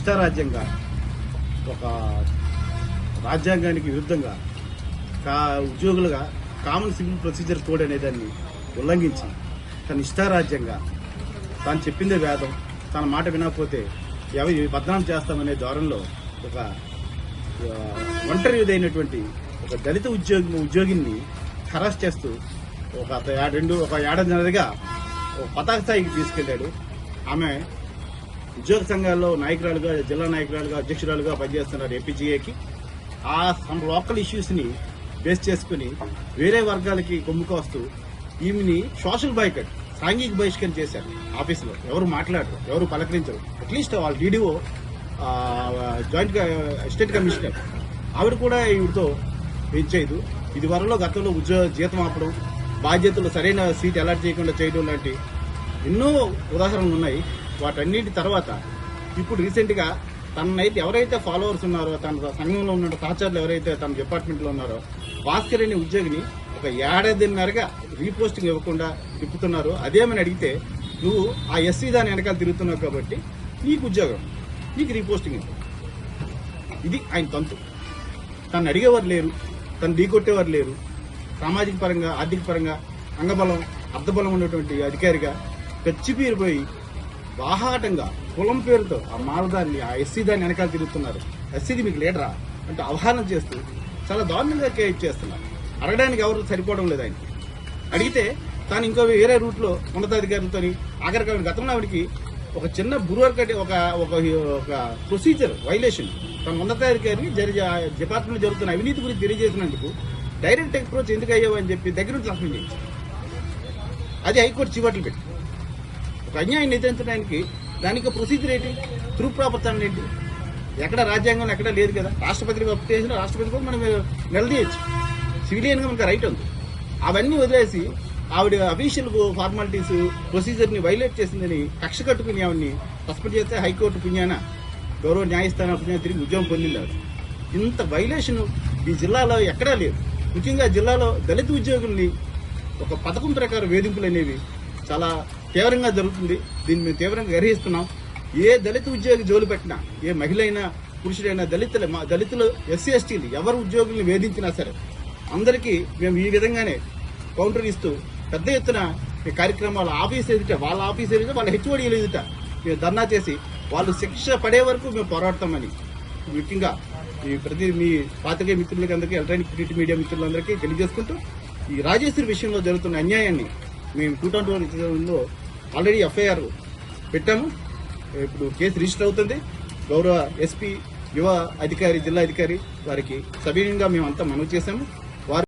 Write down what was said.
ఇష్టారాజ్యంగా ఒక రాజ్యాంగానికి విరుద్ధంగా ఉద్యోగులుగా కామన్ సివిల్ ప్రొసీజర్ కోడ్ అనే దాన్ని ఉల్లంఘించి తన ఇష్టారాజ్యంగా తాను చెప్పిందే వేదం, తన మాట వినకపోతే బదనాం చేస్తామనే ధోరణిలో ఒక ఒంటరిదైనటువంటి ఒక దళిత ఉద్యోగిని హరాస్ చేస్తూ ఒక ఏడాదిన్నరగా పతాక స్థాయికి తీసుకెళ్లాడు. ఆమె ఉద్యోగ సంఘాల్లో నాయకురాలుగా, జిల్లా నాయకురాలుగా, అధ్యక్షురాలుగా పనిచేస్తున్నారు ఏపీజీఏకి. ఆ లోకల్ ఇష్యూస్ ని బేస్ చేసుకుని వేరే వర్గాలకి కొమ్ముకొస్తూ ఈమెని సోషల్ బాయ్కట్, సాంఘిక బహిష్కరణ చేశారు. ఆఫీసులో ఎవరు మాట్లాడరు, ఎవరు పలకరించరు. అట్లీస్ట్ వాళ్ళ డీడీఓ, జాయింట్ స్టేట్ కమిషనర్ ఆవిడ కూడా ఈవిడతో పెంచేది. ఇది వరలో గతంలో జీతం ఆపడం, బాధ్యతలు సరైన సీట్ అలాట్ చేయకుండా చేయడం లాంటి ఎన్నో ఉదాహరణలు ఉన్నాయి. వాటన్నిటి తర్వాత ఇప్పుడు రీసెంట్ గా తనైతే ఎవరైతే ఫాలోవర్స్ ఉన్నారో, తన సంఘంలో ఉన్న సహచరులు ఎవరైతే తన డిపార్ట్మెంట్ లో ఉన్నారో, భాస్కర్ అనే ఉద్యోగిని ఒక ఏడాదిన్నరగా రీపోస్టింగ్ ఇవ్వకుండా తిప్పుతున్నారు. అదేమని అడిగితే, నువ్వు ఆ ఎస్సీ దాని వెనకాల తిరుగుతున్నావు కాబట్టి నీకు ఉద్యోగం, నీకు రీపోస్టింగ్ ఇవ్వు. ఇది ఆయన తంతు. తను అడిగేవారు లేరు, తను ఢీకొట్టేవారు లేరు. సామాజిక పరంగా, ఆర్థిక పరంగా అంగబలం, అర్ధబలం ఉన్నటువంటి అధికారిగా కచ్చిపీరిపోయి బాహాటంగా కులం పేరుతో ఆ మాలదాన్ని, ఆ ఎస్సీ దాన్ని వెనకాల తిరుగుతున్నారు. ఎస్సీది మీకు లీడరా అంటే అవహానం చేస్తూ చాలా దారుణంగా కేర్ చేస్తున్నారు. అడగడానికి ఎవరు సరిపోవడం లేదు. ఆయనకి అడిగితే తాను ఇంకో వేరే రూట్ లో ఉన్నతాధికారులతో ఆఖరికాల గతంలో ఆవిడికి ఒక చిన్న బురువర్కటి ఒక ప్రొసీజర్ వైలేషన్ తన ఉన్నతాధికారికి డిపార్ట్మెంట్ జరుగుతున్న అవినీతి గురించి తెలియజేసినందుకు డైరెక్ట్ అప్రోచ్ ఎందుకు అయ్యావు అని చెప్పి దగ్గర నుంచి సస్పెండ్ చేయించారు. అది హైకోర్టు చివాట్లు పెట్టి ఒక అన్యాయం ఎదిరించడానికి దానికి ప్రొసీజర్ ఏంటి, త్రూ ప్రాపర్టీ ఏంటి, ఎక్కడ రాజ్యాంగంలో ఎక్కడ లేదు కదా. రాష్ట్రపతికి అప్పు చేసిన రాష్ట్రపతి కూడా మనం నిలదీయచ్చు. సివిలియన్ గా మనకు రైట్ ఉంది. అవన్నీ వదిలేసి ఆవిడ అఫీషియల్ ఫార్మాలిటీస్ ప్రొసీజర్ ని వైలేట్ చేసిందని కక్ష కట్టుకుని ఆవిడని సస్పెండ్ చేస్తే హైకోర్టు పుణ్యాన, గౌరవ న్యాయస్థానం పుణ్యాన తిరిగి ఉద్యోగం పొందింది. ఆవిడ ఇంత వైలేషన్ ఈ జిల్లాలో ఎక్కడా లేదు. ముఖ్యంగా జిల్లాలో దళిత ఉద్యోగుల్ని ఒక పథకం ప్రకారం వేధింపులు అనేవి చాలా తీవ్రంగా జరుగుతుంది. దీన్ని మేము తీవ్రంగా గ్రహిస్తున్నాం. ఏ దళిత ఉద్యోగి జోలు పెట్టినా, ఏ మహిళ అయినా, పురుషుడైనా, దళితులు, ఎస్సీ ఎస్టీలు ఎవరు ఉద్యోగుల్ని వేధించినా సరే అందరికీ మేము ఈ విధంగానే కౌంటర్ ఇస్తూ పెద్ద ఎత్తున ఈ కార్యక్రమాలు ఆఫీస్ ఎదుట, వాళ్ళ ఆఫీస్ ఎదుట, వాళ్ళ హెచ్ఓడీలు ఎదుట మేము ధర్నా చేసి వాళ్ళు శిక్ష పడే వరకు మేము పోరాడతామని ముఖ్యంగా మీ పాత్రికేయ మిత్రులకి అందరికీ, ఎలక్ట్రానిక్ ప్రింట్ మీడియా మిత్రులందరికీ తెలియజేసుకుంటూ ఈ రాజేశ్వరి విషయంలో జరుగుతున్న అన్యాయాన్ని మేము 2022లో ఆల్రెడీ ఎఫ్ఐఆర్ పెట్టాము. ఇప్పుడు కేసు రిజిస్టర్ అవుతుంది. గౌరవ ఎస్పీ, యువ అధికారి, జిల్లా అధికారి వారికి సవినయంగా మేమంతా మనవి చేశాము.